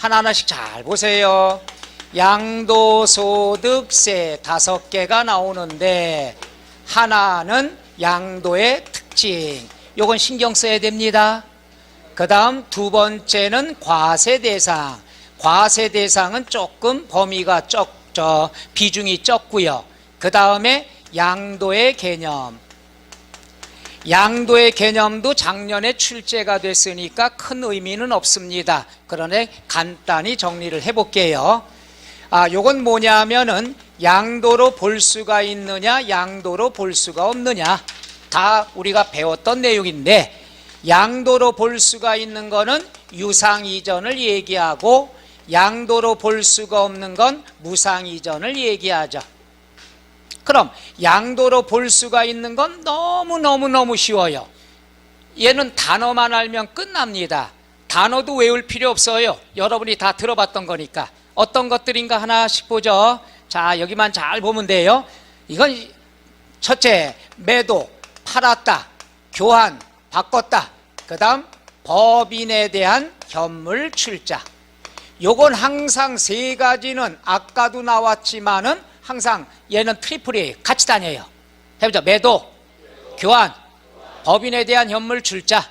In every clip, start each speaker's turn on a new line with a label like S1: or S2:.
S1: 하나하나씩 잘 보세요. 양도소득세 5개가 나오는데 하나는 양도의 특징, 요건 신경 써야 됩니다. 그 다음 두 번째는 과세대상. 과세대상은 조금 범위가 비중이 적고요. 그 다음에 양도의 개념. 양도의 개념도 작년에 출제가 됐으니까 큰 의미는 없습니다. 그러니 간단히 정리를 해볼게요. 요건 뭐냐면은 양도로 볼 수가 있느냐, 양도로 볼 수가 없느냐. 다 우리가 배웠던 내용인데, 양도로 볼 수가 있는 거는 유상이전을 얘기하고 양도로 볼 수가 없는 건 무상이전을 얘기하죠. 그럼 양도로 볼 수가 있는 건 너무너무 쉬워요. 얘는 단어만 알면 끝납니다. 단어도 외울 필요 없어요. 여러분이 다 들어봤던 거니까. 어떤 것들인가 하나씩 보죠. 자, 여기만 잘 보면 돼요. 이건 첫째, 매도, 팔았다, 교환, 바꿨다. 그 다음 법인에 대한 현물 출자. 요건 항상 세 가지는 아까도 나왔지만은 항상 얘는 트리플이 같이 다녀요. 해보자. 매도, 교환, 법인에 대한 현물 출자.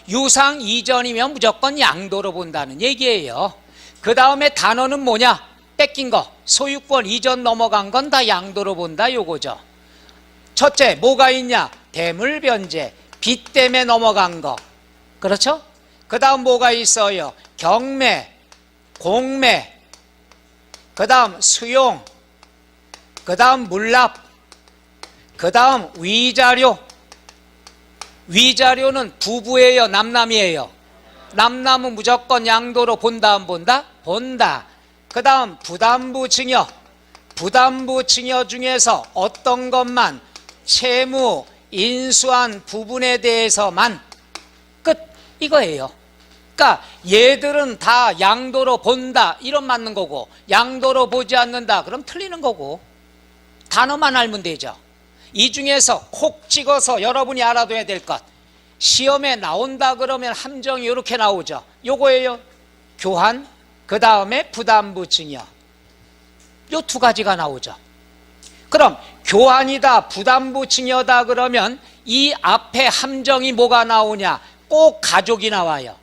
S1: 유상 이전이면 무조건 양도로 본다는 얘기예요. 그 다음에 단어는 뭐냐? 뺏긴 거, 소유권 이전 넘어간 건 다 양도로 본다, 요거죠. 첫째, 뭐가 있냐? 대물변제, 빚 때문에 넘어간 거. 그렇죠? 그 다음 뭐가 있어요? 경매, 공매, 그 다음 수용, 그 다음 물납, 그 다음 위자료. 위자료는 부부예요, 남남이에요? 남남은 무조건 양도로 본다, 안 본다? 본다. 그 다음 부담부 증여. 부담부 증여 중에서 어떤 것만 채무 인수한 부분에 대해서만 끝, 이거예요. 그러니까 얘들은 다 양도로 본다, 이런 맞는 거고, 양도로 보지 않는다, 그럼 틀리는 거고. 단어만 알면 되죠. 이 중에서 콕 찍어서 여러분이 알아둬야 될 것, 시험에 나온다 그러면 함정이 이렇게 나오죠. 요거예요. 교환, 그 다음에 부담부 증여. 요 두 가지가 나오죠. 그럼 교환이다, 부담부 증여다 그러면 이 앞에 함정이 뭐가 나오냐? 꼭 가족이 나와요.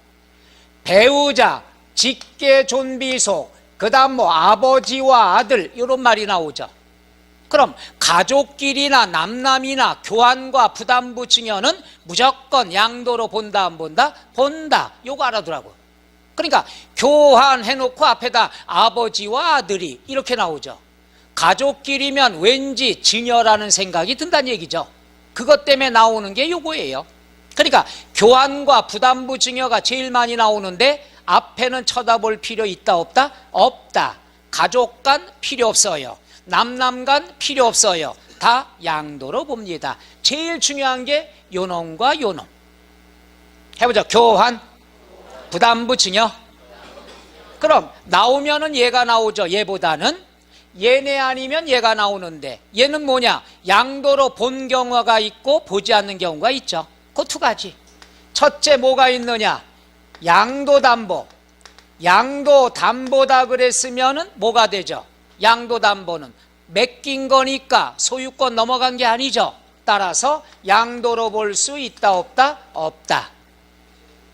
S1: 배우자, 직계존비속, 그 다음 뭐 아버지와 아들, 이런 말이 나오죠. 그럼 가족끼리나 남남이나 교환과 부담부 증여는 무조건 양도로 본다, 안 본다? 본다. 요거 알아두라고. 그러니까 교환해놓고 앞에다 아버지와 아들이 이렇게 나오죠. 가족끼리면 왠지 증여라는 생각이 든다는 얘기죠. 그것 때문에 나오는 게 요거예요. 그러니까 교환과 부담부 증여가 제일 많이 나오는데 앞에는 쳐다볼 필요 있다, 없다? 없다. 가족 간 필요 없어요. 남남 간 필요 없어요. 다 양도로 봅니다. 제일 중요한 게 요놈과 요놈. 해보죠. 교환, 부담부 증여. 그럼 나오면은 얘가 나오죠. 얘보다는. 얘네 아니면 얘가 나오는데 얘는 뭐냐? 양도로 본 경우가 있고 보지 않는 경우가 있죠. 그 두 가지. 첫째 뭐가 있느냐? 양도담보. 양도담보다 그랬으면은 뭐가 되죠? 양도담보는 맡긴 거니까 소유권 넘어간 게 아니죠. 따라서 양도로 볼 수 있다, 없다? 없다.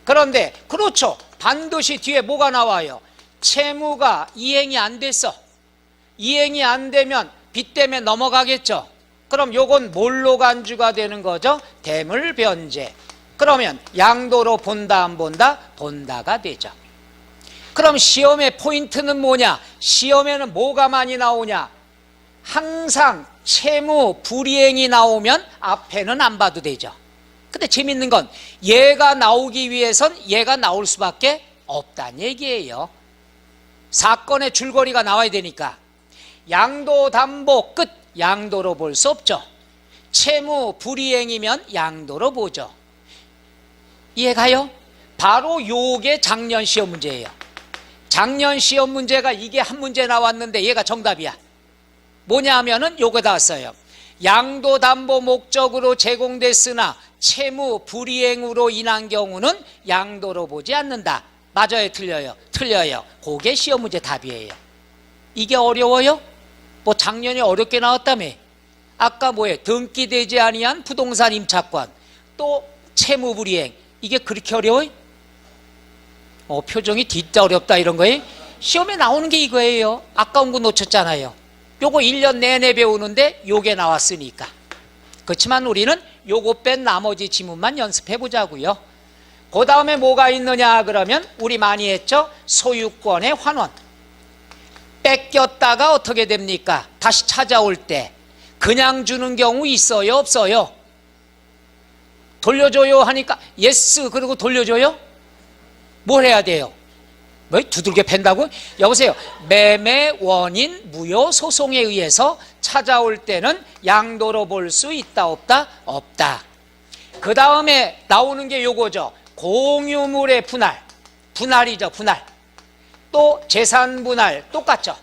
S1: 그런데 그렇죠. 반드시 뒤에 뭐가 나와요? 채무가 이행이 안 됐어. 이행이 안 되면 빚 때문에 넘어가겠죠. 그럼 요건 뭘로 간주가 되는 거죠? 대물변제. 그러면 양도로 본다, 안 본다? 본다가 되죠. 그럼 시험의 포인트는 뭐냐? 시험에는 뭐가 많이 나오냐? 항상 채무 불이행이 나오면 앞에는 안 봐도 되죠. 근데 재밌는 건 얘가 나오기 위해선 얘가 나올 수밖에 없다는 얘기예요. 사건의 줄거리가 나와야 되니까. 양도담보 끝, 양도로 볼 수 없죠. 채무 불이행이면 양도로 보죠. 이해가요? 바로 요게 작년 시험 문제예요. 작년 시험 문제가 이게 한 문제 나왔는데 얘가 정답이야. 뭐냐 하면은 요거다 왔어요. 양도담보 목적으로 제공됐으나 채무 불이행으로 인한 경우는 양도로 보지 않는다. 맞아요, 틀려요? 틀려요. 그게 시험 문제 답이에요. 이게 어려워요? 뭐 작년에 어렵게 나왔다며. 아까 뭐예요? 등기되지 아니한 부동산 임차권, 또 채무불이행. 이게 그렇게 어려워요? 표정이 진짜 어렵다 이런 거예요? 시험에 나오는 게 이거예요. 아까운 거 놓쳤잖아요. 요거 1년 내내 배우는데 요게 나왔으니까. 그렇지만 우리는 요거 뺀 나머지 지문만 연습해 보자고요. 그 다음에 뭐가 있느냐 그러면 우리 많이 했죠? 소유권의 환원. 뺏겼다가 어떻게 됩니까? 다시 찾아올 때 그냥 주는 경우 있어요, 없어요? 돌려줘요 하니까 예스 그리고 돌려줘요? 뭘 해야 돼요? 뭐 두들겨 팬다고? 여보세요. 매매 원인 무효 소송에 의해서 찾아올 때는 양도로 볼 수 있다 없다? 없다. 그 다음에 나오는 게 요거죠. 공유물의 분할. 분할이죠, 분할. 또 재산 분할 똑같죠.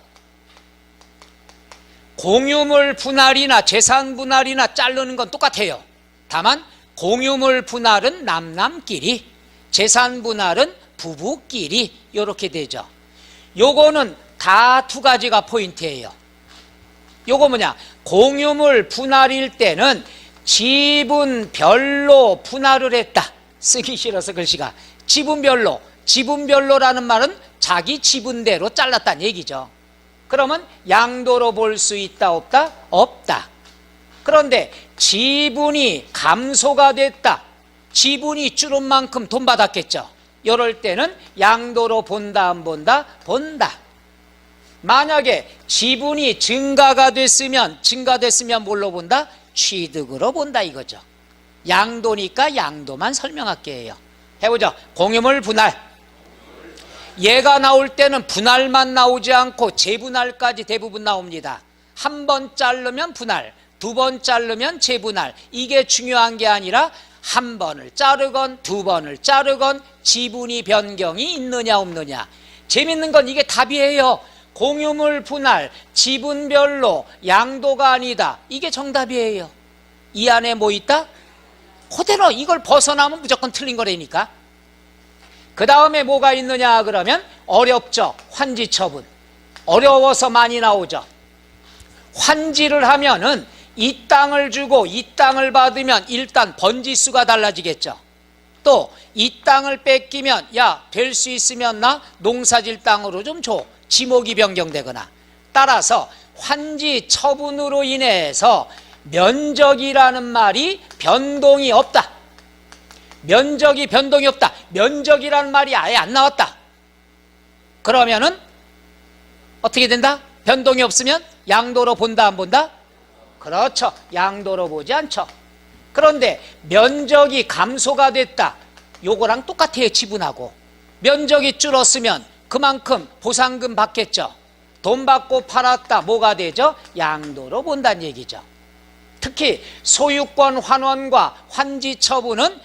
S1: 공유물 분할이나 재산 분할이나 자르는 건 똑같아요. 다만 공유물 분할은 남남끼리, 재산 분할은 부부끼리 이렇게 되죠. 요거는 다 두 가지가 포인트예요. 요거 뭐냐? 공유물 분할일 때는 지분별로 분할을 했다. 쓰기 싫어서 글씨가. 지분별로. 지분별로라는 말은 자기 지분대로 잘랐다는 얘기죠. 그러면 양도로 볼 수 있다 없다? 없다. 그런데 지분이 감소가 됐다. 지분이 줄은 만큼 돈 받았겠죠. 이럴 때는 양도로 본다 안 본다? 본다. 만약에 지분이 증가됐으면 뭘로 본다? 취득으로 본다 이거죠. 양도니까 양도만 설명할게요. 해보죠. 공유물 분할. 얘가 나올 때는 분할만 나오지 않고 재분할까지 대부분 나옵니다. 한 번 자르면 분할, 두 번 자르면 재분할. 이게 중요한 게 아니라 한 번을 자르건 두 번을 자르건 지분이 변경이 있느냐 없느냐. 재밌는 건 이게 답이에요. 공유물 분할, 지분별로 양도가 아니다. 이게 정답이에요. 이 안에 뭐 있다? 그대로 이걸 벗어나면 무조건 틀린 거라니까. 그 다음에 뭐가 있느냐 그러면 어렵죠. 환지 처분. 어려워서 많이 나오죠. 환지를 하면은 이 땅을 주고 이 땅을 받으면 일단 번지수가 달라지겠죠. 또 이 땅을 뺏기면 야, 될 수 있으면 나 농사질 땅으로 좀 줘. 지목이 변경되거나. 따라서 환지 처분으로 인해서 면적이라는 말이 변동이 없다. 면적이 변동이 없다. 면적이라는 말이 아예 안 나왔다. 그러면은 어떻게 된다? 변동이 없으면 양도로 본다 안 본다? 그렇죠. 양도로 보지 않죠. 그런데 면적이 감소가 됐다. 요거랑 똑같아요. 지분하고. 면적이 줄었으면 그만큼 보상금 받겠죠. 돈 받고 팔았다. 뭐가 되죠? 양도로 본다는 얘기죠. 특히 소유권 환원과 환지 처분은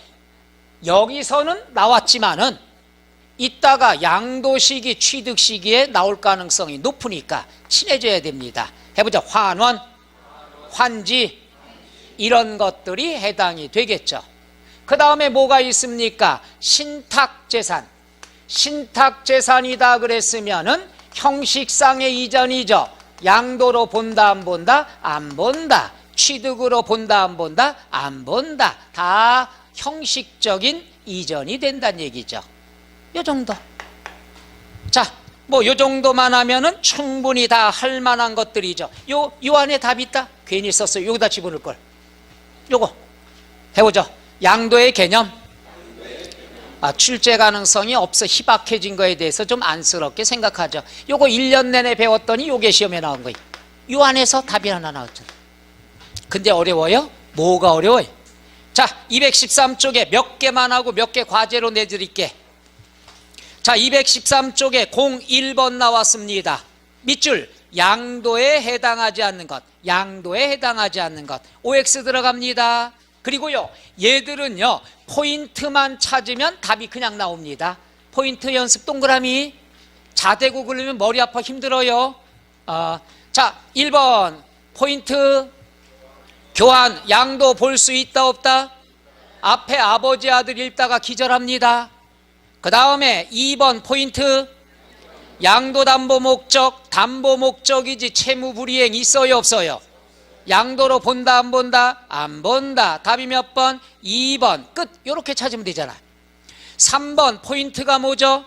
S1: 여기서는 나왔지만은 이따가 양도 시기, 취득 시기에 나올 가능성이 높으니까 친해져야 됩니다. 해보자. 환원, 환지 이런 것들이 해당이 되겠죠. 그 다음에 뭐가 있습니까? 신탁재산. 신탁재산이다 그랬으면은 형식상의 이전이죠. 양도로 본다 안 본다? 안 본다. 취득으로 본다 안 본다? 안 본다. 다 형식적인 이전이 된다는 얘기죠. 요 정도. 자, 뭐 요 정도만 하면은 충분히 다 할 만한 것들이죠. 요 안에 답이 있다? 괜히 썼어요. 여기다 집어넣을 걸. 요거 해보죠. 양도의 개념. 출제 가능성이 없어 희박해진 거에 대해서 좀 안쓰럽게 생각하죠. 요거 1년 내내 배웠더니 요게 시험에 나온 거예요. 요 안에서 답이 하나 나왔죠. 근데 어려워요? 뭐가 어려워요? 자, 213쪽에 몇 개만 하고 몇 개 과제로 내드릴게. 자, 213쪽에 01번 나왔습니다. 밑줄 양도에 해당하지 않는 것, 양도에 해당하지 않는 것. OX 들어갑니다. 그리고요, 얘들은요 포인트만 찾으면 답이 그냥 나옵니다. 포인트 연습 동그라미. 자대고 그러면 머리 아파 힘들어요. 자, 1번 포인트. 교환, 양도 볼 수 있다 없다? 앞에 아버지 아들 읽다가 기절합니다. 그 다음에 2번 포인트, 양도담보 목적, 담보 목적이지 채무불이행 있어요 없어요? 양도로 본다 안 본다? 안 본다. 답이 몇 번? 2번. 끝. 이렇게 찾으면 되잖아. 3번 포인트가 뭐죠?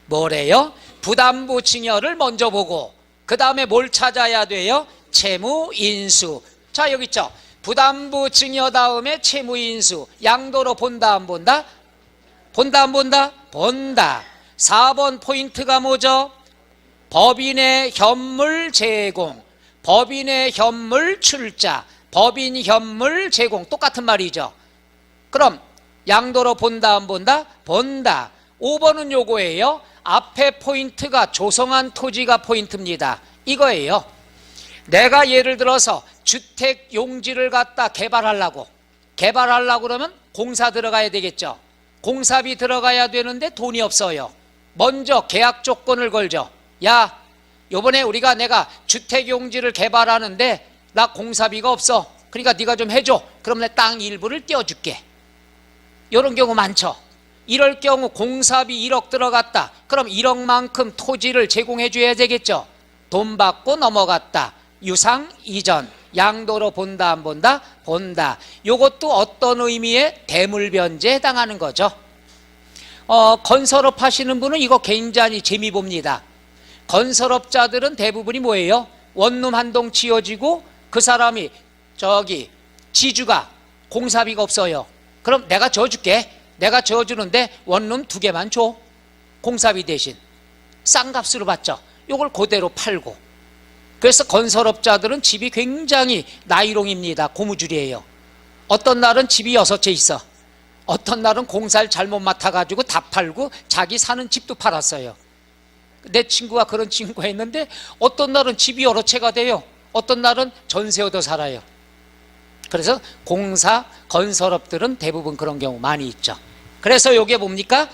S1: 뭐래요? 부담부 증여를 먼저 보고 그 다음에 뭘 찾아야 돼요? 채무인수. 자 여기 있죠. 부담부 증여 다음에 채무인수. 양도로 본다 안 본다? 본다 안 본다? 본다. 4번 포인트가 뭐죠? 법인의 현물 제공, 법인의 현물 출자, 법인 현물 제공. 똑같은 말이죠. 그럼 양도로 본다 안 본다? 본다. 5번은 요거예요. 앞에 포인트가 조성한 토지가 포인트입니다. 이거예요. 내가 예를 들어서 주택 용지를 갖다 개발하려고 그러면 공사 들어가야 되겠죠. 공사비 들어가야 되는데 돈이 없어요. 먼저 계약 조건을 걸죠. 야, 요번에 내가 주택 용지를 개발하는데 나 공사비가 없어. 그러니까 네가 좀 해줘. 그럼 내 땅 일부를 떼어줄게. 이런 경우 많죠. 이럴 경우 공사비 1억 들어갔다. 그럼 1억만큼 토지를 제공해 줘야 되겠죠. 돈 받고 넘어갔다. 유상 이전. 양도로 본다 안 본다? 본다. 요것도 어떤 의미의 대물변제에 해당하는 거죠. 건설업 하시는 분은 이거 굉장히 재미 봅니다. 건설업자들은 대부분이 뭐예요? 원룸 한 동 지어지고 그 사람이 지주가 공사비가 없어요. 그럼 내가 지어줄게. 내가 지어주는데 원룸 2개만 줘. 공사비 대신 싼 값으로 받죠. 요걸 그대로 팔고. 그래서 건설업자들은 집이 굉장히 나이롱입니다. 고무줄이에요. 어떤 날은 집이 6채 있어. 어떤 날은 공사를 잘못 맡아가지고 다 팔고 자기 사는 집도 팔았어요. 내 친구가 그런 친구가 있는데 어떤 날은 집이 여러 채가 돼요. 어떤 날은 전세 얻어 살아요. 그래서 건설업들은 대부분 그런 경우 많이 있죠. 그래서 이게 뭡니까?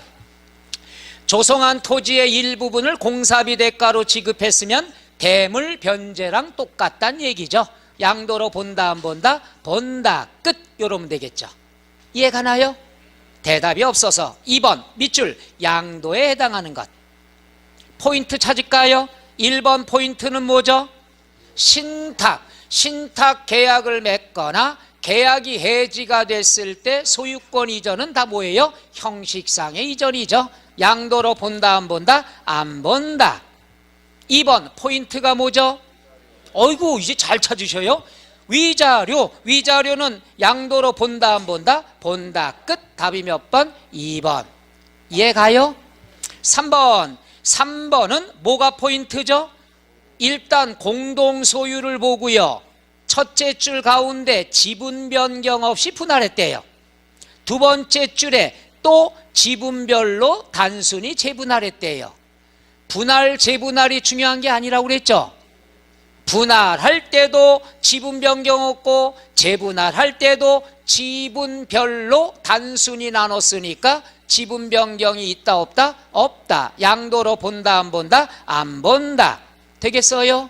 S1: 조성한 토지의 일부분을 공사비 대가로 지급했으면 대물 변제랑 똑같다는 얘기죠. 양도로 본다 안 본다? 본다. 끝. 이러면 되겠죠. 이해가나요? 대답이 없어서 2번 밑줄 양도에 해당하는 것. 포인트 찾을까요? 1번 포인트는 뭐죠? 신탁 계약을 맺거나 계약이 해지가 됐을 때 소유권 이전은 다 뭐예요? 형식상의 이전이죠. 양도로 본다 안 본다? 안 본다. 2번 포인트가 뭐죠? 어이구 이제 잘 찾으셔요. 위자료는 양도로 본다 안 본다? 본다. 끝. 답이 몇 번? 2번. 이해가요? 3번은 뭐가 포인트죠? 일단 공동소유를 보고요. 첫째 줄 가운데 지분 변경 없이 분할했대요. 두 번째 줄에 또 지분별로 단순히 재분할했대요. 분할 재분할이 중요한 게 아니라고 그랬죠. 분할할 때도 지분 변경 없고 재분할할 때도 지분별로 단순히 나눴으니까 지분 변경이 있다 없다? 없다. 양도로 본다 안 본다? 안 본다. 되겠어요?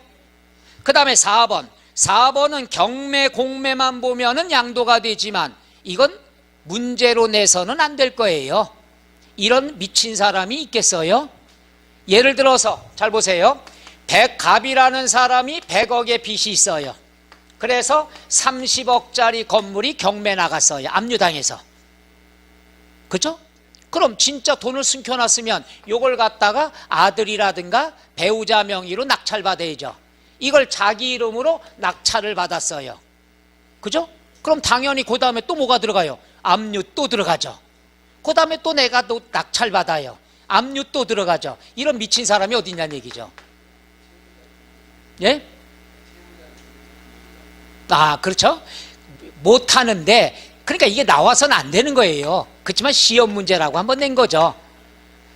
S1: 그 다음에 4번은 경매 공매만 보면은 양도가 되지만 이건 문제로 내서는 안 될 거예요. 이런 미친 사람이 있겠어요? 예를 들어서 잘 보세요. 백갑이라는 사람이 100억의 빚이 있어요. 그래서 30억짜리 건물이 경매 나갔어요. 압류당해서. 그죠? 그럼 진짜 돈을 숨겨놨으면 이걸 갖다가 아들이라든가 배우자 명의로 낙찰받아야죠. 이걸 자기 이름으로 낙찰을 받았어요. 그죠? 그럼 당연히 그 다음에 또 뭐가 들어가요? 압류 또 들어가죠. 그 다음에 또 내가 또 낙찰받아요. 압류 또 들어가죠. 이런 미친 사람이 어디 있냐는 얘기죠. 예? 그렇죠? 못하는데, 그러니까 이게 나와서는 안 되는 거예요. 그렇지만 시험 문제라고 한번 낸 거죠.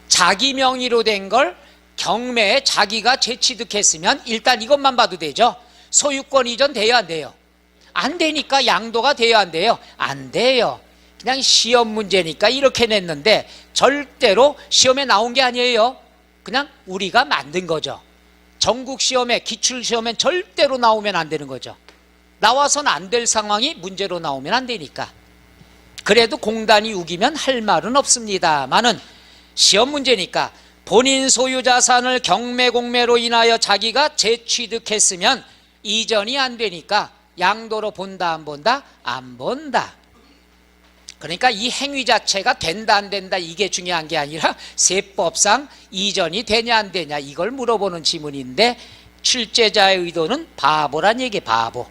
S1: 자기 명의로 된 걸 경매에 자기가 재취득했으면 일단 이것만 봐도 되죠. 소유권 이전 돼요, 안 돼요? 안 되니까 양도가 돼요, 안 돼요? 안 돼요. 그냥 시험 문제니까 이렇게 냈는데 절대로 시험에 나온 게 아니에요. 그냥 우리가 만든 거죠. 전국 시험에, 기출 시험엔 절대로 나오면 안 되는 거죠. 나와서는 안 될 상황이 문제로 나오면 안 되니까. 그래도 공단이 우기면 할 말은 없습니다만은 시험 문제니까 본인 소유 자산을 경매공매로 인하여 자기가 재취득했으면 이전이 안 되니까 양도로 본다 안 본다? 안 본다. 그러니까 이 행위 자체가 된다 안 된다 이게 중요한 게 아니라 세법상 이전이 되냐 안 되냐 이걸 물어보는 지문인데 출제자의 의도는 바보란 얘기 바보.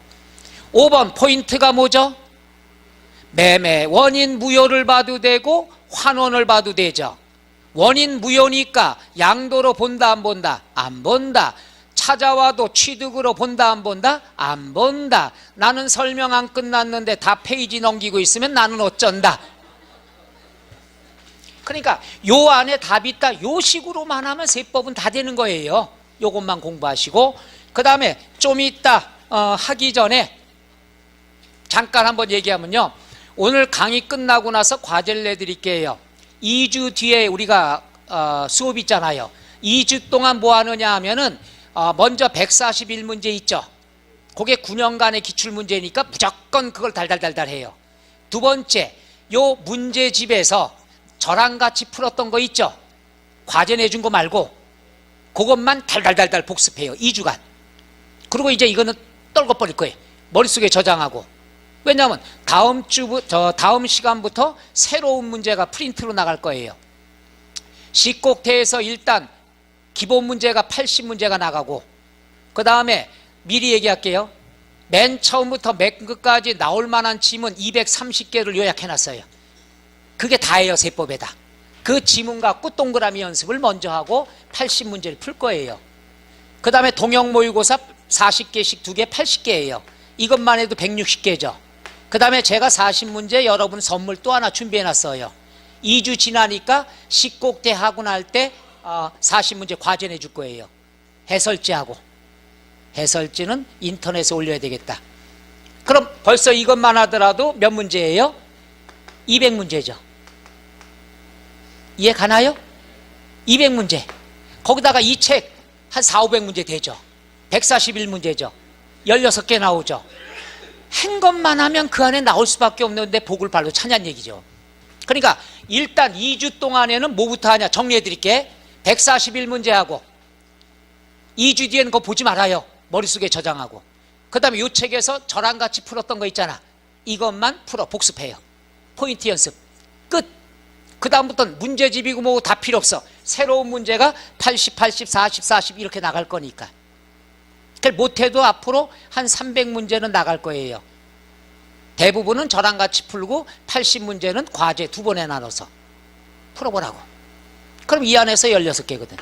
S1: 5번 포인트가 뭐죠? 매매 원인 무효를 봐도 되고 환원을 봐도 되죠. 원인 무효니까 양도로 본다 안 본다? 안 본다. 찾아와도 취득으로 본다 안 본다? 안 본다. 나는 설명 안 끝났는데 다 페이지 넘기고 있으면 나는 어쩐다. 그러니까 요 안에 답이 있다 요 식으로만 하면 세법은 다 되는 거예요. 요것만 공부하시고 그 다음에 좀 이따 하기 전에 잠깐 한번 얘기하면요, 오늘 강의 끝나고 나서 과제를 내드릴게요. 2주 뒤에 우리가 수업 있잖아요. 2주 동안 뭐 하느냐 하면은 먼저 141문제 있죠. 그게 9년간의 기출문제니까 무조건 그걸 달달달달 해요. 두 번째, 요 문제집에서 저랑 같이 풀었던 거 있죠. 과제 내준 거 말고 그것만 달달달달 복습해요. 2주간. 그리고 이제 이거는 떨궈버릴 거예요. 머릿속에 저장하고. 왜냐하면 다음 시간부터 새로운 문제가 프린트로 나갈 거예요. 식곡태에서 일단 기본 문제가 80문제가 나가고 그 다음에 미리 얘기할게요. 맨 처음부터 맨 끝까지 나올 만한 지문 230개를 요약해놨어요. 그게 다예요. 세법에다. 그 지문 갖고 동그라미 연습을 먼저 하고 80문제를 풀 거예요. 그 다음에 동형 모의고사 40개씩 2개 80개예요. 이것만 해도 160개죠. 그 다음에 제가 40문제 여러분 선물 또 하나 준비해놨어요. 2주 지나니까 식곡대 하고 날 때 40문제 과제 내줄 거예요. 해설지하고. 해설지는 인터넷에 올려야 되겠다. 그럼 벌써 이것만 하더라도 몇 문제예요? 200문제죠. 이해 가나요? 200문제. 거기다가 이 책 한 400~500문제 되죠. 141문제죠. 16개 나오죠. 한 것만 하면 그 안에 나올 수밖에 없는데 복을 발로 차냐는 얘기죠. 그러니까 일단 2주 동안에는 뭐부터 하냐 정리해 드릴게. 141문제하고 2주 뒤에는 그거 보지 말아요. 머릿속에 저장하고. 그 다음에 이 책에서 저랑 같이 풀었던 거 있잖아. 이것만 풀어 복습해요. 포인트 연습 끝. 그 다음부터는 문제집이고 뭐고 다 필요 없어. 새로운 문제가 80, 80, 40, 40 이렇게 나갈 거니까. 못해도 앞으로 한 300문제는 나갈 거예요. 대부분은 저랑 같이 풀고 80문제는 과제 2번에 나눠서 풀어보라고. 그럼 이 안에서 16개거든.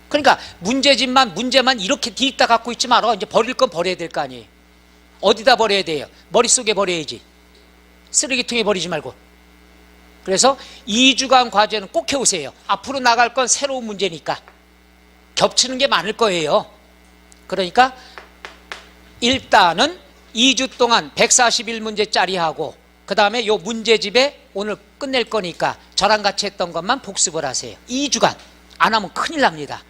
S1: 그러니까 문제만 이렇게 뒤있다 갖고 있지 말아. 이제 버릴 건 버려야 될 거 아니에요. 어디다 버려야 돼요? 머릿속에 버려야지. 쓰레기통에 버리지 말고. 그래서 2주간 과제는 꼭 해오세요. 앞으로 나갈 건 새로운 문제니까 겹치는 게 많을 거예요. 그러니까 일단은 2주 동안 141문제짜리 하고 그 다음에 요 문제집에 오늘 끝낼 거니까 저랑 같이 했던 것만 복습을 하세요. 2주간 안 하면 큰일 납니다.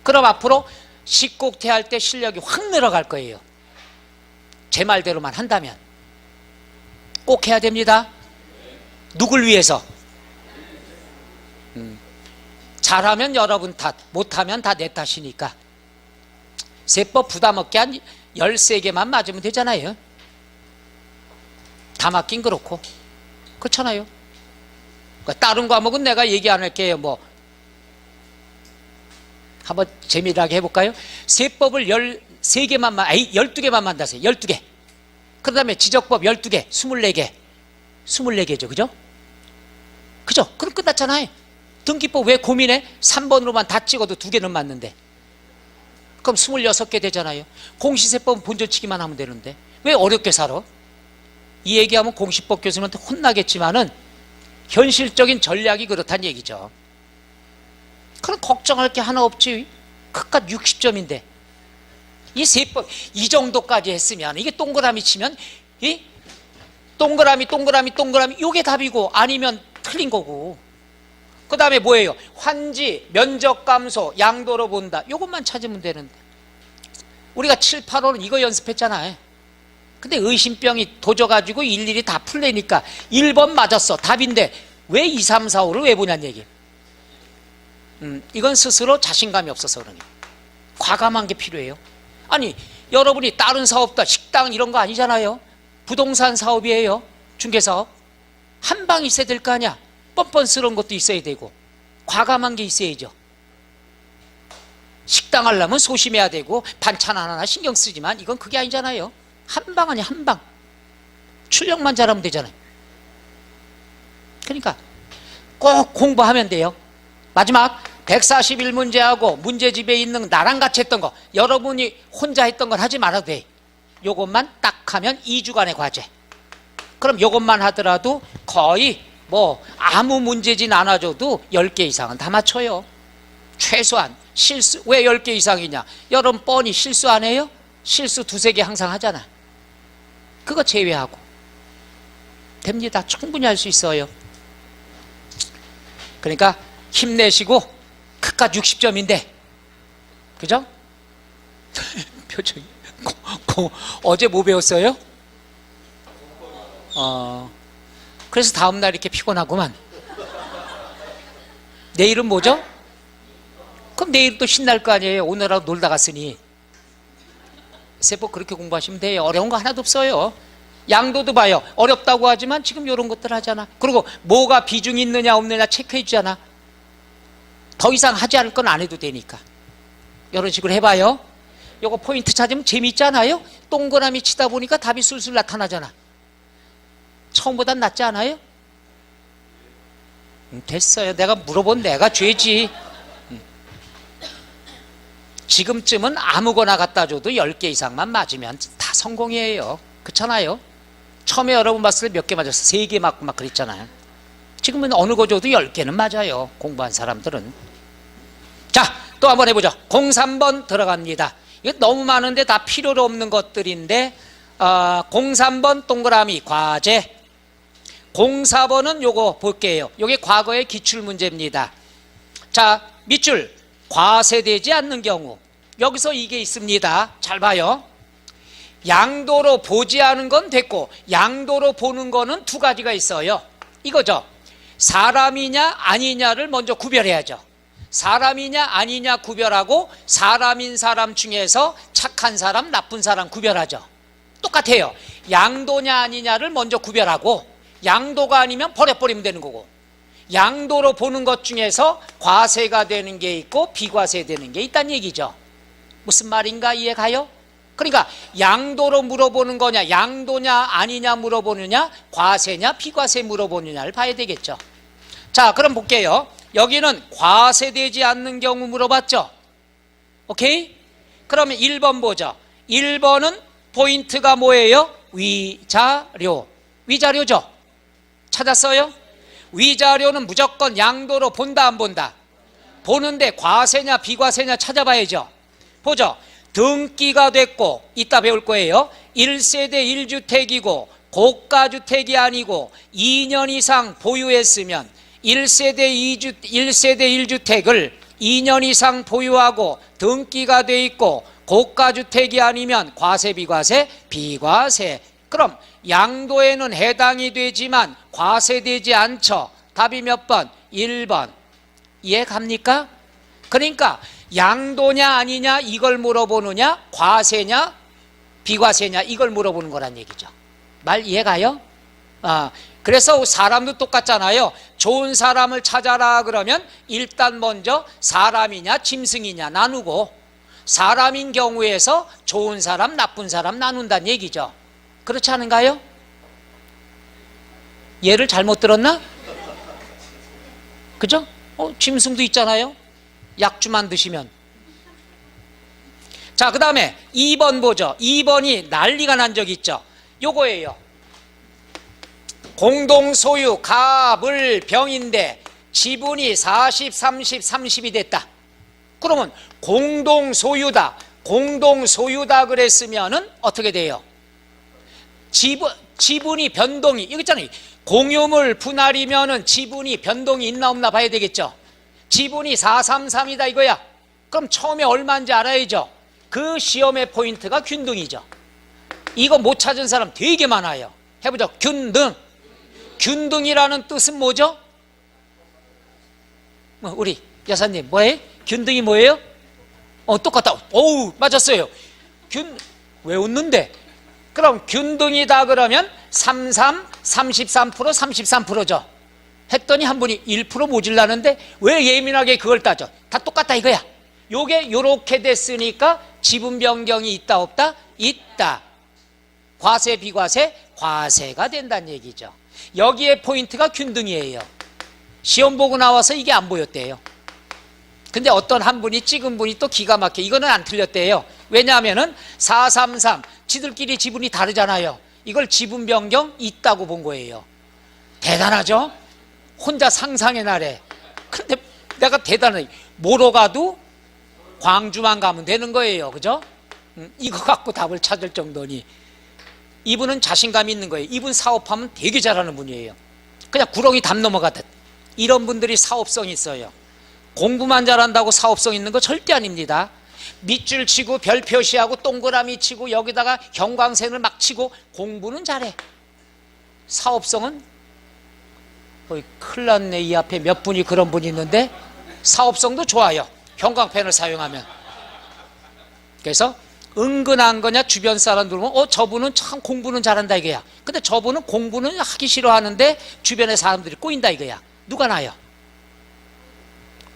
S1: 그럼 앞으로 식곡태 할 때 실력이 확 늘어갈 거예요. 제 말대로만 한다면 꼭 해야 됩니다. 누굴 위해서? 잘하면 여러분 탓, 못하면 다 내 탓이니까 세법 부담 없게 한 13개만 맞으면 되잖아요. 다 맞긴 그렇고 그렇잖아요. 그러니까 다른 과목은 내가 얘기 안 할게요. 뭐 한번 재미나게 해볼까요? 세법을 13개만 12개만 만다세요. 12개. 그 다음에 지적법 12개 24개 24개죠. 그죠? 그죠? 그럼 끝났잖아요. 등기법 왜 고민해? 3번으로만 다 찍어도 2개는 맞는데. 그럼 26개 되잖아요. 공시세법은 본전치기만 하면 되는데 왜 어렵게 살아? 이 얘기하면 공시법 교수님한테 혼나겠지만은 현실적인 전략이 그렇다는 얘기죠. 그럼 걱정할 게 하나 없지. 그깟 60점인데 이 세법 이 정도까지 했으면 이게 동그라미 치면 이 동그라미 요게 답이고 아니면 틀린 거고. 그 다음에 뭐예요? 환지, 면적 감소, 양도로 본다. 요것만 찾으면 되는데 우리가 7, 8호는 이거 연습했잖아요. 근데 의심병이 도져가지고 일일이 다 풀리니까 1번 맞았어. 답인데 왜 2, 3, 4, 5를 왜 보냐는 얘기. 이건 스스로 자신감이 없어서 그러니 과감한 게 필요해요. 아니 여러분이 다른 사업다 식당 이런 거 아니잖아요. 부동산 사업이에요. 중개사업. 한 방 있어야 될 거 아니야. 뻔뻔스러운 것도 있어야 되고 과감한 게 있어야죠. 식당 하려면 소심해야 되고 반찬 하나하나 신경 쓰지만 이건 그게 아니잖아요. 한 방 아니야. 한 방. 출력만 잘하면 되잖아요. 그러니까 꼭 공부하면 돼요. 마지막 141문제하고 문제집에 있는 나랑 같이 했던 거 여러분이 혼자 했던 걸 하지 말아도 돼. 요것만 딱 하면 2주간의 과제. 그럼 요것만 하더라도 거의 뭐 아무 문제진 않아줘도 10개 이상은 다 맞춰요. 최소한. 실수 왜 10개 이상이냐. 여러분 뻔히 실수 안 해요? 실수 2, 3개 항상 하잖아. 그거 제외하고 됩니다. 충분히 할 수 있어요. 그러니까 힘내시고 그깟 60점인데 그죠? 표정이 어제 뭐 배웠어요? 그래서 다음날 이렇게 피곤하구만. 내일은 뭐죠? 그럼 내일 또 신날 거 아니에요. 오늘하고 놀다 갔으니. 세법 그렇게 공부하시면 돼요. 어려운 거 하나도 없어요. 양도도 봐요. 어렵다고 하지만 지금 이런 것들 하잖아. 그리고 뭐가 비중이 있느냐 없느냐 체크해 주잖아. 더 이상 하지 않을 건 안 해도 되니까. 이런 식으로 해봐요. 요거 포인트 찾으면 재미있잖아요. 동그라미 치다 보니까 답이 술술 나타나잖아. 처음보단 낫지 않아요? 됐어요. 내가 물어본 내가 죄지. 지금쯤은 아무거나 갖다 줘도 10개 이상만 맞으면 다 성공이에요. 그렇잖아요. 처음에 여러분 봤을 때 몇 개 맞았어? 3개 맞고 막 그랬잖아요. 지금은 어느 거 줘도 10개는 맞아요. 공부한 사람들은. 자, 또 한번 해보죠. 03번 들어갑니다. 이거 너무 많은데 다 필요로 없는 것들인데 03번 동그라미 과제. 04번은 요거 볼게요. 요게 과거의 기출문제입니다. 자, 밑줄 과세되지 않는 경우 여기서 이게 있습니다. 잘 봐요. 양도로 보지 않은 건 됐고 양도로 보는 거는 2가지가 있어요. 이거죠. 사람이냐 아니냐를 먼저 구별해야죠. 사람이냐 아니냐 구별하고 사람인 사람 중에서 착한 사람 나쁜 사람 구별하죠. 똑같아요. 양도냐 아니냐를 먼저 구별하고 양도가 아니면 버려버리면 되는 거고 양도로 보는 것 중에서 과세가 되는 게 있고 비과세 되는 게 있다는 얘기죠. 무슨 말인가 이해가요? 그러니까 양도로 물어보는 거냐 양도냐 아니냐 물어보느냐 과세냐 비과세 물어보느냐를 봐야 되겠죠. 자, 그럼 볼게요. 여기는 과세되지 않는 경우 물어봤죠. 오케이? 그러면 1번 보죠. 1번은 포인트가 뭐예요? 위자료. 위자료죠. 찾았어요? 위자료는 무조건 양도로 본다 안 본다? 보는데 과세냐 비과세냐 찾아봐야죠. 보죠. 등기가 됐고 이따 배울 거예요. 1세대 1주택이고 고가주택이 아니고 2년 이상 보유했으면 1세대 1주택을 2년 이상 보유하고 등기가 돼 있고 고가주택이 아니면 과세 비과세? 비과세. 그럼 양도에는 해당이 되지만 과세되지 않죠. 답이 몇 번? 1번. 이해 갑니까? 그러니까 양도냐 아니냐 이걸 물어보느냐 과세냐 비과세냐 이걸 물어보는 거란 얘기죠. 말 이해가요? 그래서 사람도 똑같잖아요. 좋은 사람을 찾아라 그러면 일단 먼저 사람이냐 짐승이냐 나누고 사람인 경우에서 좋은 사람 나쁜 사람 나눈다는 얘기죠. 그렇지 않은가요? 얘를 잘못 들었나? 그죠? 짐승도 있잖아요. 약주만 드시면. 자, 그 다음에 2번 보죠. 2번이 난리가 난 적 있죠. 요거예요. 공동소유 가불병인데 지분이 40, 30, 30이 됐다. 그러면 공동소유다. 공동소유다 그랬으면은 어떻게 돼요? 지분이 변동이, 이거 있잖아요. 공유물 분할이면은 지분이 변동이 있나 없나 봐야 되겠죠. 지분이 433이다 이거야. 그럼 처음에 얼마인지 알아야죠. 그 시험의 포인트가 균등이죠. 이거 못 찾은 사람 되게 많아요. 해보죠. 균등. 균등이라는 뜻은 뭐죠? 우리 여사님 뭐예요? 균등이 뭐예요? 똑같다. 어우, 맞았어요. 왜 웃는데? 그럼 균등이다 그러면 33, 33%, 33%죠. 했더니 한 분이 1% 모질라는데 왜 예민하게 그걸 따져? 다 똑같다 이거야. 요게 요렇게 됐으니까 지분 변경이 있다 없다? 있다. 과세 비과세? 과세가 된다는 얘기죠. 여기에 포인트가 균등이에요. 시험 보고 나와서 이게 안 보였대요. 근데 어떤 한 분이 찍은 분이 또 기가 막혀 이거는 안 틀렸대요. 왜냐하면은 433 지들끼리 지분이 다르잖아요. 이걸 지분 변경 있다고 본 거예요. 대단하죠? 혼자 상상의 나래. 근데 내가 대단해. 뭐로 가도 광주만 가면 되는 거예요. 그죠? 이거 갖고 답을 찾을 정도니. 이분은 자신감이 있는 거예요. 이분 사업하면 되게 잘하는 분이에요. 그냥 구렁이 담 넘어가듯. 이런 분들이 사업성이 있어요. 공부만 잘한다고 사업성 있는 거 절대 아닙니다. 밑줄 치고 별 표시하고 동그라미 치고 여기다가 형광펜을 막 치고 공부는 잘해. 사업성은 큰일 났네. 이 앞에 몇 분이 그런 분이 있는데 사업성도 좋아요. 형광펜을 사용하면. 그래서 은근한 거냐 주변 사람들 보면 저분은 참 공부는 잘한다 이거야. 근데 저분은 공부는 하기 싫어하는데 주변의 사람들이 꼬인다 이거야. 누가 나요?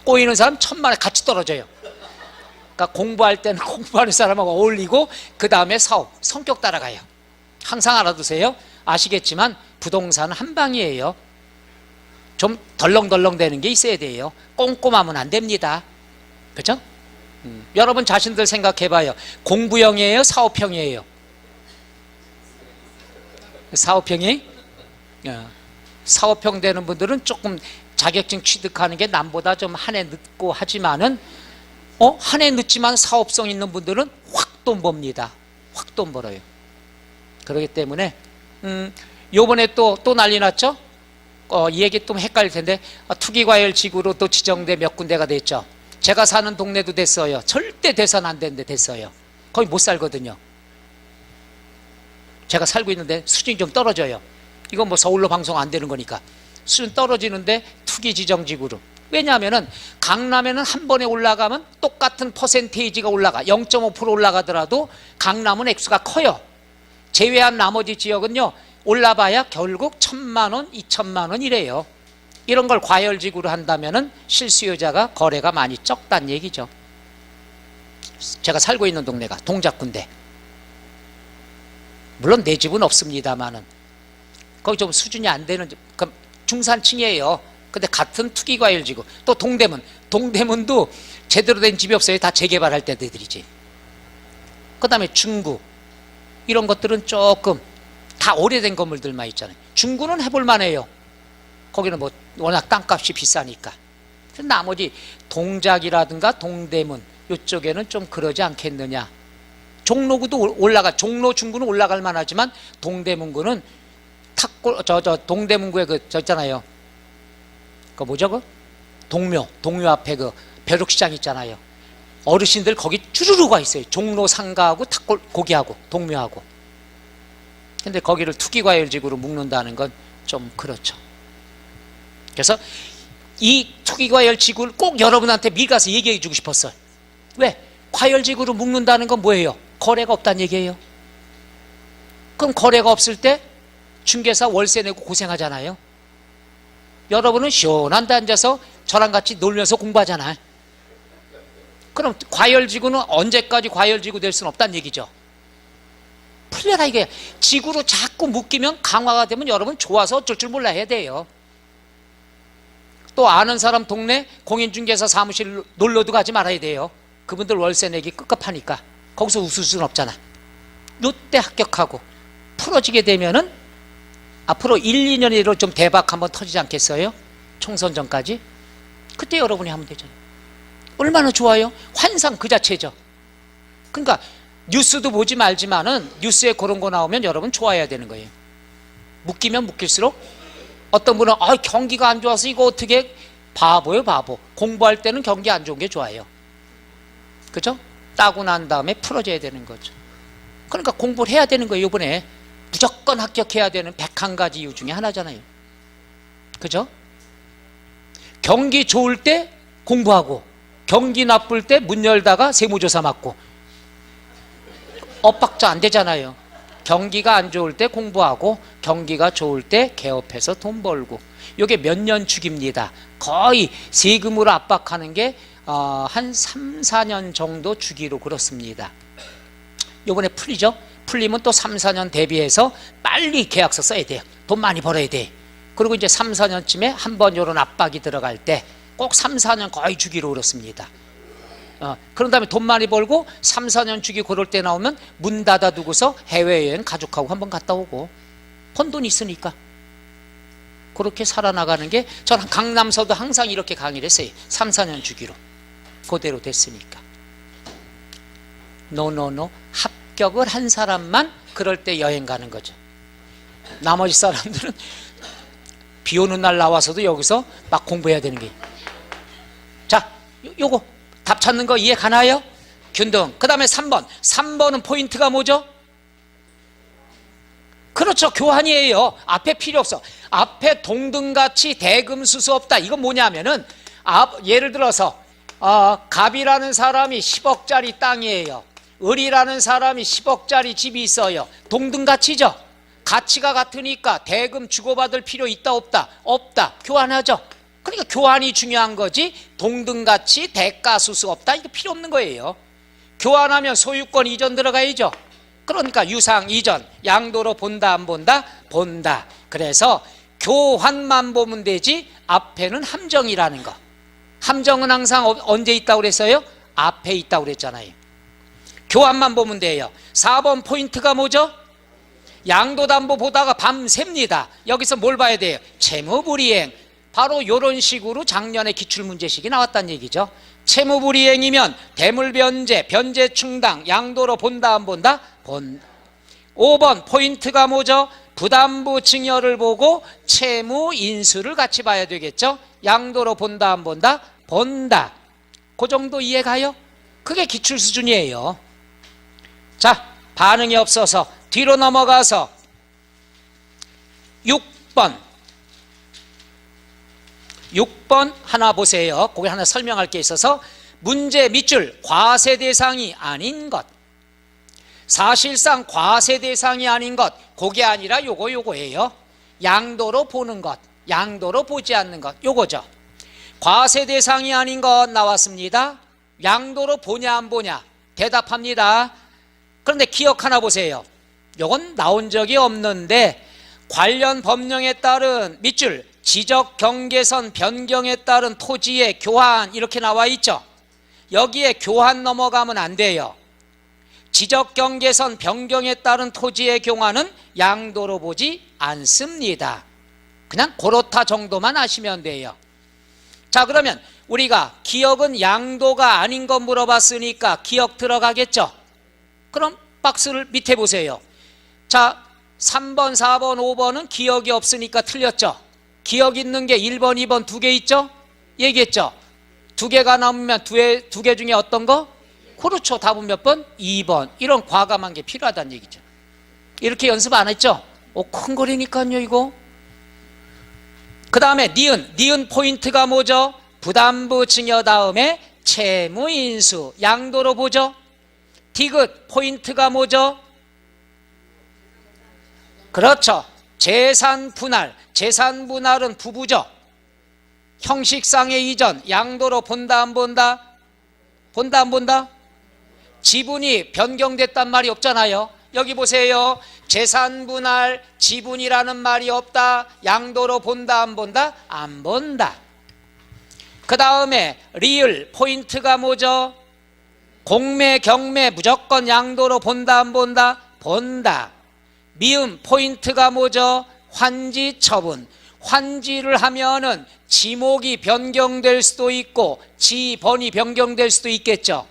S1: 꼬이는 사람 천만에 같이 떨어져요. 그러니까 공부할 때는 공부하는 사람하고 어울리고 그 다음에 사업, 성격 따라가요. 항상 알아두세요. 아시겠지만 부동산은 한 방이에요. 좀 덜렁덜렁 되는 게 있어야 돼요. 꼼꼼하면 안 됩니다. 그렇죠? 여러분 자신들 생각해봐요. 공부형이에요? 사업형이에요? 사업형이? 사업형 되는 분들은 조금 자격증 취득하는 게 남보다 좀 한 해 늦고 하지만은 한 해 늦지만 사업성 있는 분들은 확 돈 법니다. 확 돈 벌어요. 그렇기 때문에 요번에 또 난리 났죠? 이 얘기 좀 헷갈릴 텐데 투기과열지구로 또 지정돼 몇 군데가 됐죠. 제가 사는 동네도 됐어요. 절대 돼선 안 되는데 됐어요. 거의 못 살거든요. 제가 살고 있는데 수준이 좀 떨어져요. 이건 뭐 서울로 방송 안 되는 거니까. 수준 떨어지는데 투기 지정지구로. 왜냐하면은 강남에는 한 번에 올라가면 똑같은 퍼센테이지가 올라가. 0.5% 올라가더라도 강남은 액수가 커요. 제외한 나머지 지역은요 올라봐야 결국 1,000만 원, 2천만 원 이래요. 이런 걸 과열지구로 한다면은 실수요자가 거래가 많이 적다는 얘기죠. 제가 살고 있는 동네가 동작군데, 물론 내 집은 없습니다만은 거기 좀 수준이 안 되는 중산층이에요. 근데 같은 투기과열지구. 또 동대문도 제대로 된 집이 없어요. 다 재개발할 때들이지. 그 다음에 중구 이런 것들은 조금 다 오래된 건물들만 있잖아요. 중구는 해볼 만해요. 거기는 뭐 워낙 땅값이 비싸니까. 나머지 동작이라든가 동대문 이쪽에는 좀 그러지 않겠느냐. 종로구도 종로 중구는 올라갈 만하지만 동대문구는 동대문구에 저 있잖아요. 그 뭐죠? 동묘 앞에 그 벼룩시장 있잖아요. 어르신들 거기 쭈루루가 있어요. 종로 상가하고 고기하고 동묘하고. 근데 거기를 투기과열지구로 묶는다는 건 좀 그렇죠. 그래서 이 투기과열지구를 꼭 여러분한테 미리 가서 얘기해 주고 싶었어요. 왜? 과열지구로 묶는다는 건 뭐예요? 거래가 없다는 얘기예요. 그럼 거래가 없을 때 중개사 월세 내고 고생하잖아요. 여러분은 시원한 데 앉아서 저랑 같이 놀면서 공부하잖아요. 그럼 과열지구는 언제까지 과열지구 될 수는 없다는 얘기죠. 풀려라 이게. 지구로 자꾸 묶이면 강화가 되면 여러분 좋아서 어쩔 줄 몰라 해야 돼요. 또 아는 사람 동네 공인중개사 사무실 놀러도 가지 말아야 돼요. 그분들 월세 내기 급급하니까. 거기서 웃을 수는 없잖아. 요때 합격하고 풀어지게 되면은 앞으로 1, 2년으로 좀 대박 한번 터지지 않겠어요? 총선 전까지. 그때 여러분이 하면 되잖아요. 얼마나 좋아요? 환상 그 자체죠. 그러니까 뉴스도 보지 말지만은 뉴스에 그런 거 나오면 여러분 좋아해야 되는 거예요. 묶이면 묶일수록. 어떤 분은 경기가 안 좋아서 이거 어떻게. 바보예요 바보. 공부할 때는 경기 안 좋은 게 좋아요. 그죠? 따고 난 다음에 풀어져야 되는 거죠. 그러니까 공부를 해야 되는 거예요. 이번에 무조건 합격해야 되는 101가지 이유 중에 하나잖아요. 그죠? 경기 좋을 때 공부하고 경기 나쁠 때 문 열다가 세무조사 맞고 엇박자 안 되잖아요. 경기가 안 좋을 때 공부하고 경기가 좋을 때 개업해서 돈 벌고, 이게 몇 년 주기입니다. 거의 세금으로 압박하는 게 한 3, 4년 정도 주기로 그렇습니다. 요번에 풀리죠? 풀리면 또 3, 4년 대비해서 빨리 계약서 써야 돼요. 돈 많이 벌어야 돼. 그리고 이제 3, 4년쯤에 한번 이런 압박이 들어갈 때 꼭 3, 4년 거의 주기로 그렇습니다. 그런 다음에 돈 많이 벌고 3, 4년 주기 그럴 때 나오면 문 닫아두고서 해외여행 가족하고 한번 갔다 오고, 번 돈 있으니까 그렇게 살아나가는 게, 저는 강남서도 항상 이렇게 강의를 했어요. 3, 4년 주기로. 그대로 됐으니까. 노노노. 합격을 한 사람만 그럴 때 여행 가는 거죠. 나머지 사람들은 비 오는 날 나와서도 여기서 막 공부해야 되는 게. 자, 요거 답 찾는 거 이해 가나요? 균등. 그 다음에 3번. 3번은 포인트가 뭐죠? 그렇죠. 교환이에요. 앞에 필요 없어. 앞에 동등가치 대금수수 없다. 이건 뭐냐면은, 예를 들어서 갑이라는 사람이 10억짜리 땅이에요. 을이라는 사람이 10억짜리 집이 있어요. 동등가치죠. 가치가 같으니까 대금 주고받을 필요 있다 없다? 없다. 교환하죠. 그러니까 교환이 중요한 거지, 동등가치 대가수수 없다 이거 필요 없는 거예요. 교환하면 소유권 이전 들어가야죠. 그러니까 유상 이전, 양도로 본다 안 본다? 본다. 그래서 교환만 보면 되지 앞에는 함정이라는 거. 함정은 항상 언제 있다고 그랬어요? 앞에 있다고 그랬잖아요. 교환만 보면 돼요. 4번 포인트가 뭐죠? 양도담보 보다가 밤샙니다. 여기서 뭘 봐야 돼요? 채무불이행. 바로 이런 식으로 작년에 기출문제식이 나왔다는 얘기죠. 채무불이행이면 대물변제, 변제충당, 양도로 본다 안 본다? 본다. 5번 포인트가 뭐죠? 부담부 증여를 보고 채무인수를 같이 봐야 되겠죠. 양도로 본다 안 본다? 본다. 그 정도 이해가요? 그게 기출 수준이에요. 자, 반응이 없어서 뒤로 넘어가서 6번 하나 보세요. 거기 하나 설명할 게 있어서, 문제 밑줄 과세 대상이 아닌 것. 사실상 과세 대상이 아닌 것, 그게 아니라 요거예요. 양도로 보는 것, 양도로 보지 않는 것, 요거죠. 과세 대상이 아닌 것 나왔습니다. 양도로 보냐 안 보냐? 대답합니다. 그런데 기억 하나 보세요. 요건 나온 적이 없는데, 관련 법령에 따른 밑줄 지적 경계선 변경에 따른 토지의 교환 이렇게 나와 있죠. 여기에 교환 넘어가면 안 돼요. 지적 경계선 변경에 따른 토지의 교환은 양도로 보지 않습니다. 그냥 그렇다 정도만 아시면 돼요. 자, 그러면 우리가 기억은 양도가 아닌 거 물어봤으니까 기억 들어가겠죠. 그럼 박스를 밑에 보세요. 자, 3번, 4번, 5번은 기억이 없으니까 틀렸죠. 기억 있는 게 1번, 2번 두 개 있죠? 얘기했죠. 두 개가 남으면 두 개 중에 어떤 거? 그렇죠. 답은 몇 번? 2번. 이런 과감한 게 필요하다는 얘기죠. 이렇게 연습 안 했죠? 큰 거리니까요 이거. 그 다음에 니은 포인트가 뭐죠? 부담부 증여 다음에 채무인수, 양도로 보죠. 디귿 포인트가 뭐죠? 그렇죠. 재산 분할. 재산 분할은 부부죠. 형식상의 이전, 양도로 본다 안 본다? 본다 안 본다? 지분이 변경됐단 말이 없잖아요. 여기 보세요. 재산 분할, 지분이라는 말이 없다. 양도로 본다 안 본다? 안 본다. 그 다음에 리을 포인트가 뭐죠? 공매, 경매 무조건 양도로 본다 안 본다? 본다. 미음 포인트가 뭐죠? 환지 처분. 환지를 하면은 지목이 변경될 수도 있고 지번이 변경될 수도 있겠죠.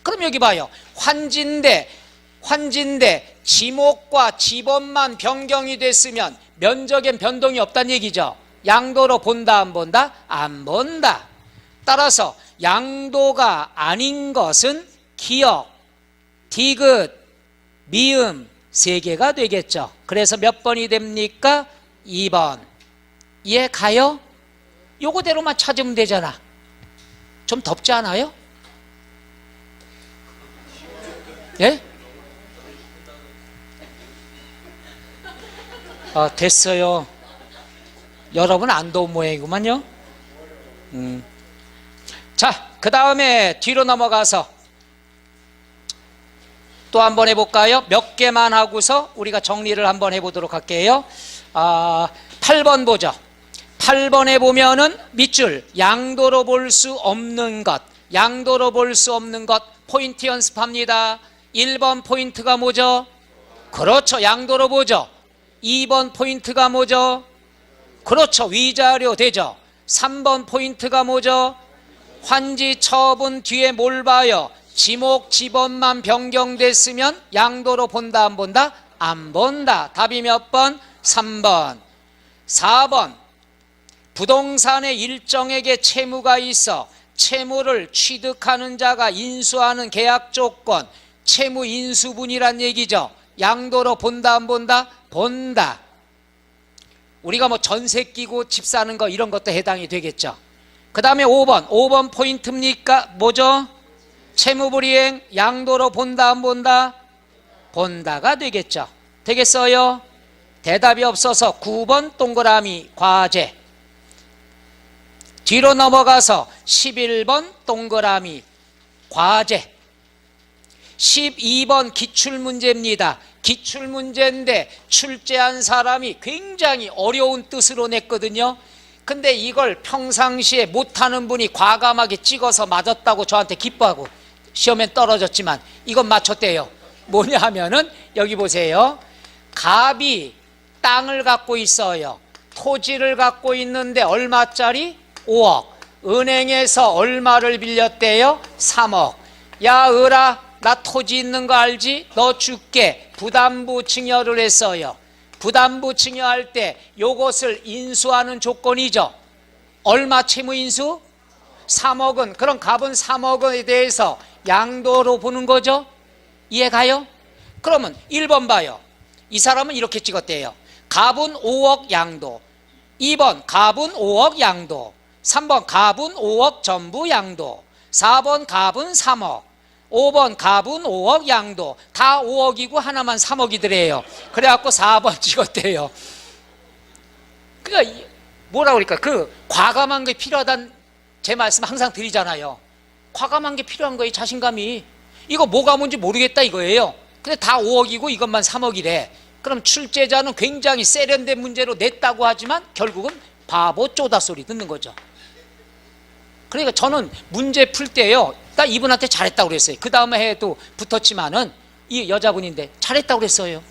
S1: 그럼 여기 봐요. 환지인데 지목과 지번만 변경이 됐으면 면적엔 변동이 없다는 얘기죠. 양도로 본다 안 본다? 안 본다. 따라서 양도가 아닌 것은 기억, 디귿, 미음 3개가 되겠죠. 그래서 몇 번이 됩니까? 2번. 이해 가요? 요거대로만 찾으면 되잖아. 좀 덥지 않아요? 예? 됐어요. 여러분 안 더운 모양이구만요. 자, 그 다음에 뒤로 넘어가서 또 한번 해볼까요? 몇 개만 하고서 우리가 정리를 한번 해보도록 할게요. 8번 보죠. 8번에 보면은 밑줄 양도로 볼 수 없는 것, 양도로 볼 수 없는 것 포인트 연습합니다. 1번 포인트가 뭐죠? 그렇죠, 양도로 보죠. 2번 포인트가 뭐죠? 그렇죠, 위자료 되죠. 3번 포인트가 뭐죠? 환지 처분 뒤에 뭘 봐요? 지목 지번만 변경됐으면 양도로 본다 안 본다? 안 본다. 답이 몇 번? 3번. 4번 부동산의 일정에게 채무가 있어 채무를 취득하는 자가 인수하는 계약 조건 채무 인수분이란 얘기죠. 양도로 본다 안 본다? 본다. 우리가 뭐 전세 끼고 집 사는 거 이런 것도 해당이 되겠죠. 그 다음에 5번 포인트입니까? 뭐죠? 채무불이행 양도로 본다 안 본다? 본다가 되겠죠. 되겠어요? 대답이 없어서 9번 동그라미 과제. 뒤로 넘어가서 11번 동그라미 과제. 12번 기출문제입니다. 기출문제인데 출제한 사람이 굉장히 어려운 뜻으로 냈거든요. 근데 이걸 평상시에 못하는 분이 과감하게 찍어서 맞았다고 저한테 기뻐하고 시험엔 떨어졌지만 이건 맞췄대요. 뭐냐 하면은 여기 보세요. 갑이 땅을 갖고 있어요. 토지를 갖고 있는데 얼마짜리? 5억. 은행에서 얼마를 빌렸대요? 3억. 야 을아, 나 토지 있는 거 알지? 너 줄게. 부담부 증여를 했어요. 부담부 증여할 때 요것을 인수하는 조건이죠. 얼마 채무 인수? 3억은. 그럼 갑은 3억에 대해서 양도로 보는 거죠. 이해 가요? 그러면 1번 봐요. 이 사람은 이렇게 찍었대요. 갑은 5억 양도. 2번 갑은 5억 양도. 3번 갑은 5억 전부 양도. 4번 갑은 3억. 5번 갑은 5억 양도. 다 5억이고 하나만 3억이더래요. 그래갖고 4번 찍었대요. 그러니까 뭐라 그럴까? 그 과감한 게 필요하다는 제 말씀 항상 드리잖아요. 과감한 게 필요한 거예요. 자신감이. 이거 뭐가 뭔지 모르겠다 이거예요. 근데 다 5억이고 이것만 3억이래. 그럼 출제자는 굉장히 세련된 문제로 냈다고 하지만 결국은 바보 쪼다 소리 듣는 거죠. 그러니까 저는 문제 풀 때요, 딱 이분한테 잘했다고 그랬어요. 그 다음에 해도 붙었지만은 이 여자분인데 잘했다고 그랬어요.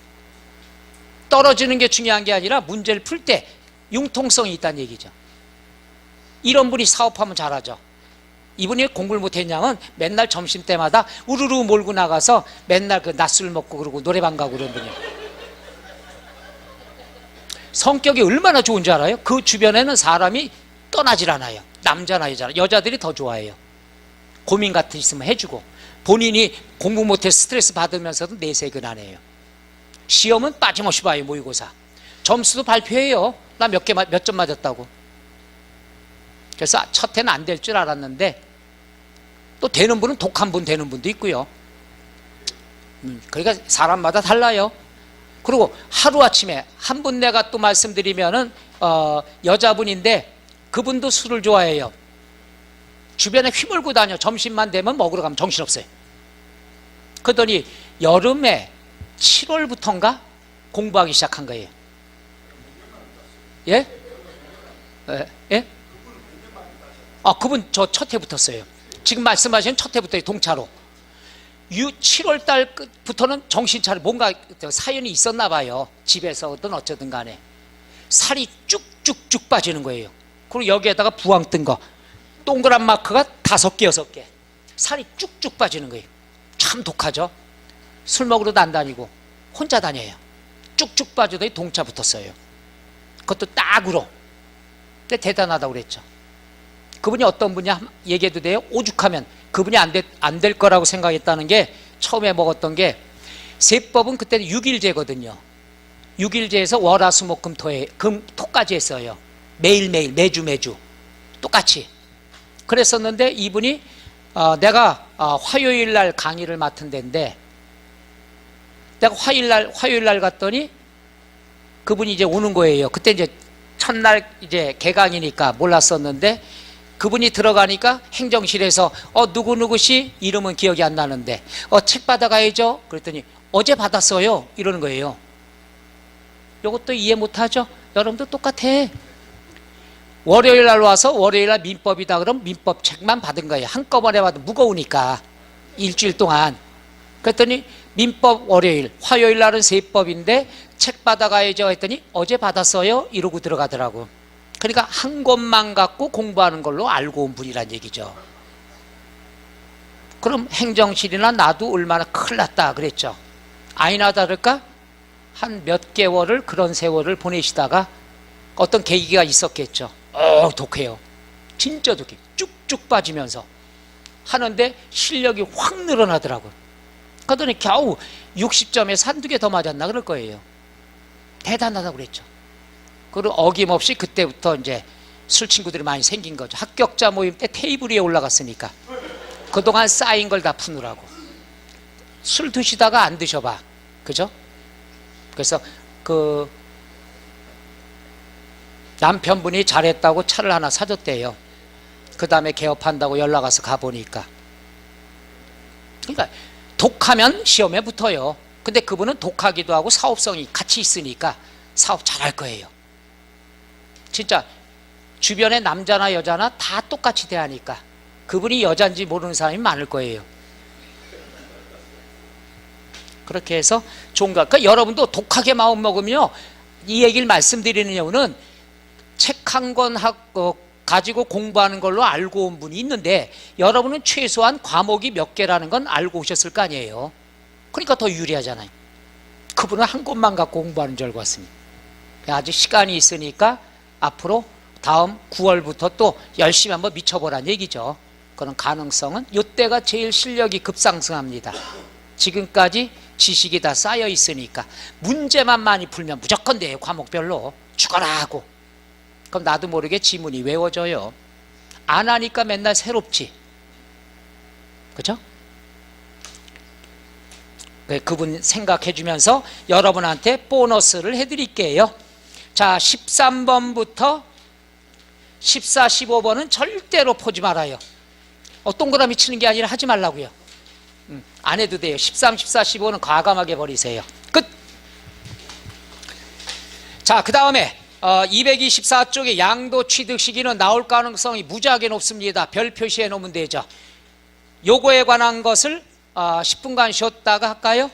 S1: 떨어지는 게 중요한 게 아니라 문제를 풀 때 융통성이 있다는 얘기죠. 이런 분이 사업하면 잘하죠. 이분이 공부를 못했냐면 맨날 점심때마다 우르르 몰고 나가서 맨날 그 낮술 먹고 그러고 노래방 가고 그런 분이에요. 성격이 얼마나 좋은 줄 알아요? 그 주변에는 사람이 떠나질 않아요. 남자나 여자들이 더 좋아해요. 고민 같은 있으면 해주고 본인이 공부 못해서 스트레스 받으면서도 내색은 안 해요. 시험은 빠짐없이 봐요. 모의고사 점수도 발표해요. 나 몇 점 맞았다고. 그래서 첫 해는 안 될 줄 알았는데 또 되는 분은 독한 분 되는 분도 있고요. 그러니까 사람마다 달라요. 그리고 하루아침에 한 분 내가 또 말씀드리면은 여자분인데 그분도 술을 좋아해요. 주변에 휘몰고 다녀. 점심만 되면 먹으러 가면 정신없어요. 그러더니 여름에 7월부터인가 공부하기 시작한 거예요. 예? 예? 그분 저 첫 해 붙었어요. 지금 말씀하신 첫 해부터 동차로. 7월 달부터는 정신 차려 뭔가 사연이 있었나 봐요. 집에서든 어쩌든 간에 살이 쭉쭉쭉 빠지는 거예요. 그리고 여기에다가 부항 뜬 거 동그란 마크가 5개 6개 살이 쭉쭉 빠지는 거예요. 참 독하죠. 술 먹으러도 안 다니고 혼자 다녀요. 쭉쭉 빠지더니 동차 붙었어요. 그것도 딱으로. 근데 대단하다고 그랬죠. 그분이 어떤 분이냐 얘기해도 돼요? 오죽하면 그분이 안 될 거라고 생각했다는 게 처음에 먹었던 게 세법은 그때는 6일제거든요. 6일제에서 월화수목금토에 토까지 했어요. 매일매일 매주 똑같이 그랬었는데 이분이 내가 화요일날 강의를 맡은 데인데 내가 화요일날 갔더니 그분이 이제 오는 거예요. 그때 이제 첫날 이제 개강이니까 몰랐었는데 그분이 들어가니까 행정실에서 누구누구씨 이름은 기억이 안 나는데 책 받아가야죠. 그랬더니 어제 받았어요. 이러는 거예요. 이것도 이해 못하죠? 여러분도 똑같아. 월요일 날 와서 월요일 날 민법이다 그러면 민법 책만 받은 거예요. 한꺼번에 받으면 무거우니까 일주일 동안. 그랬더니 민법 월요일, 화요일 날은 세법인데 책 받아가야죠 했더니 어제 받았어요 이러고 들어가더라고. 그러니까 한 권만 갖고 공부하는 걸로 알고 온 분이란 얘기죠. 그럼 행정실이나 나도 얼마나 큰일 났다 그랬죠. 아니나 다를까 한 몇 개월을 그런 세월을 보내시다가 어떤 계기가 있었겠죠. 독해요. 진짜 독해. 쭉쭉 빠지면서 하는데 실력이 확 늘어나더라고요. 그러더니 겨우 60점에서 한두 개 더 맞았나 그럴 거예요. 대단하다고 그랬죠. 그리고 어김없이 그때부터 이제 술 친구들이 많이 생긴 거죠. 합격자 모임 때 테이블 위에 올라갔으니까 그동안 쌓인 걸 다 푸느라고. 술 드시다가 안 드셔봐. 그죠? 그래서 그 남편분이 잘했다고 차를 하나 사줬대요. 그 다음에 개업한다고 연락 와서 가보니까. 그러니까 독하면 시험에 붙어요. 근데 그분은 독하기도 하고 사업성이 같이 있으니까 사업 잘할 거예요. 진짜 주변에 남자나 여자나 다 똑같이 대하니까 그분이 여자인지 모르는 사람이 많을 거예요. 그렇게 해서 종가. 그러니까 여러분도 독하게 마음 먹으면요, 이 얘기를 말씀드리는 이유는 책 한 권 가지고 공부하는 걸로 알고 온 분이 있는데 여러분은 최소한 과목이 몇 개라는 건 알고 오셨을 거 아니에요. 그러니까 더 유리하잖아요. 그분은 한 권만 갖고 공부하는 줄 알고 왔습니다. 아직 시간이 있으니까 앞으로 다음 9월부터 또 열심히 한번 미쳐보라는 얘기죠. 그런 가능성은 이때가 제일 실력이 급상승합니다. 지금까지 지식이 다 쌓여 있으니까 문제만 많이 풀면 무조건 돼요. 과목별로 죽어라 하고. 그럼 나도 모르게 지문이 외워져요. 안 하니까 맨날 새롭지. 그죠? 그분 생각해 주면서 여러분한테 보너스를 해드릴게요. 자, 13번부터 14, 15번은 절대로 보지 말아요. 동그라미 치는 게 아니라 하지 말라고요. 안 해도 돼요. 13, 14, 15는 과감하게 버리세요. 끝. 자, 그 다음에 224쪽에 양도 취득 시기는 나올 가능성이 무지하게 높습니다. 별 표시해 놓으면 되죠. 요거에 관한 것을 10분간 쉬었다가 할까요?